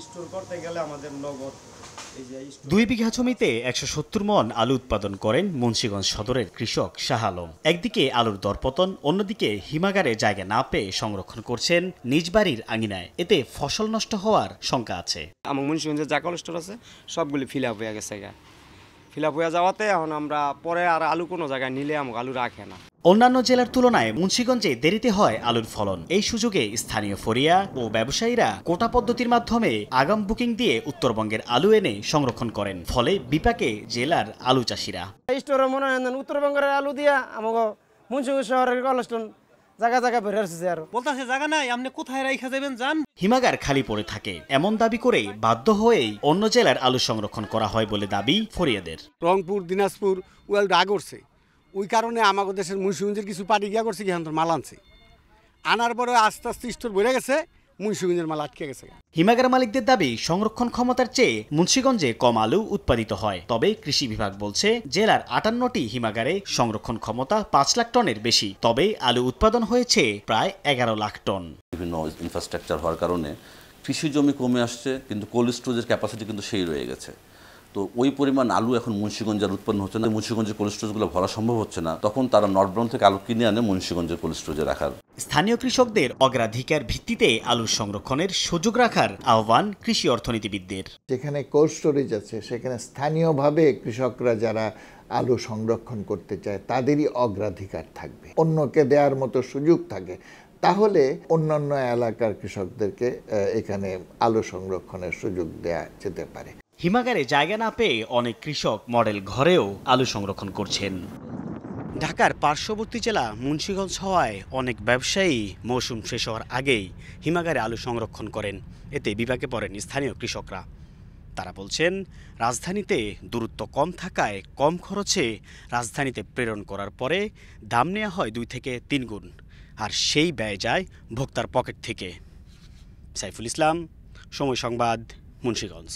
Store করতে গেলে আমাদের নগদ 2 বিঘা জমিতে 170 মন আলু উৎপাদন করেন মুন্সিগঞ্জ সদরের কৃষক শাহ আলম। একদিকে আলুর দরপতন, অন্যদিকে হিমাগারে জায়গা না পেয়ে সংরক্ষণ করছেন নিজ বাড়ির আঙিনায়। এতে ফসল নষ্ট হওয়ার শঙ্কা আছে। আমার মুন্সিগঞ্জের যা কোল্ড স্টোর আছে সবগুলি ফিল আপ হয়ে গেছে। ফিল আপ হয়ে যাওয়াতে এখন আমরা পরে আর আলু কোনো জায়গায় নিলে আমাকে আলু রাখে না। অন্যান্য জেলার তুলনায় মুন্সিগঞ্জে দেরিতে হয় আলুর ফলন। এই সুযোগে স্থানীয় ফরিয়া ও ব্যবসায়ীরা কোটা পদ্ধতির মাধ্যমে আগাম বুকিং দিয়ে উত্তরবঙ্গের আলু এনে সংরক্ষণ করেন। ফলে বিপাকে জেলার আলু চাষিরা। স্টোরে মনে হয় উত্তরবঙ্গের আলু দিয়া আমাকে মুন্সিগঞ্জ শহরের কলেস্টন জায়গা জায়গা বের হচ্ছে আর বলতাছে জায়গা নাই, আপনি কোথায় রাইখা যাবেন যান। হিমাগার খালি পড়ে থাকে এমন দাবি করে বাধ্য হয়েই অন্য জেলার আলু সংরক্ষণ করা হয় বলে দাবি ফরিয়াদের। রংপুর, দিনাজপুর ওয়াল ডা করছে, ওই কারণে আমাদের দেশের মুন্সিগঞ্জের কিছু পার্টি গিয়া করছে, কি মাল আনছে, আনার পরে আস্তে আস্তে স্টোর বেড়ে গেছে, মুন্সিগঞ্জের মাল আটকে গেছে। হিমাগার মালিকদের দাবি সংরক্ষণ ক্ষমতার চেয়ে মুন্সিগঞ্জে কম আলু উৎপাদিত হয়। তবে কৃষি বিভাগ বলছে জেলার 58টি হিমাগারে সংরক্ষণ ক্ষমতা 5 লাখ টনের বেশি। তবে আলু উৎপাদন হয়েছে প্রায় 11 লাখ টন। বিভিন্ন ইনফ্রাস্ট্রাকচার হওয়ার কারণে কৃষি জমি কমে আসছে, কিন্তু কোল্ড স্টোরেজের ক্যাপাসিটি কিন্তু সেই রয়ে গেছে। তো ওই পরিমাণ আলু এখন মুন্সিগঞ্জের উৎপন্ন হচ্ছে না, মুন্সিগঞ্জের কোল্ড স্টোরেজগুলো ভরা সম্ভব হচ্ছে না। তখন তারা নর্থব্রাউন থেকে আলু কিনে আনে মুন্সিগঞ্জের কোল্ড স্টোরেজে রাখার। স্থানীয় কৃষকদের অগ্রাধিকার ভিত্তিতে আলু সংরক্ষণের সুযোগ রাখার আহ্বান কৃষি অর্থনীতিবিদদের। যেখানে কোল্ড স্টোরেজ আছে সেখানে স্থানীয়ভাবে কৃষকরা যারা আলু সংরক্ষণ করতে চায় তাদেরই অগ্রাধিকার থাকবে, অন্যকে দেওয়ার মতো সুযোগ থাকে। তাহলে অন্যান্য এলাকার কৃষকদেরকে এখানে আলু সংরক্ষণের সুযোগ দেওয়া যেতে পারে। হিমাগারে জায়গা না পেয়ে অনেক কৃষক মডেল ঘরেও আলু সংরক্ষণ করছেন। ঢাকার পার্শ্ববর্তী জেলা মুন্সিগঞ্জ হওয়ায় অনেক ব্যবসায়ী মৌসুম শেষ হওয়ার আগেই হিমাগারে আলু সংরক্ষণ করেন। এতে বিপাকে পড়েন স্থানীয় কৃষকরা। তারা বলছেন রাজধানীতে দূরত্ব কম থাকায় কম খরচে রাজধানীতে প্রেরণ করার পরে দাম নেওয়া হয় 2 থেকে 3 গুণ, আর সেই ব্যয় যায় ভোক্তার পকেট থেকে। সাইফুল ইসলাম, সময় সংবাদ, মুন্সিগঞ্জ।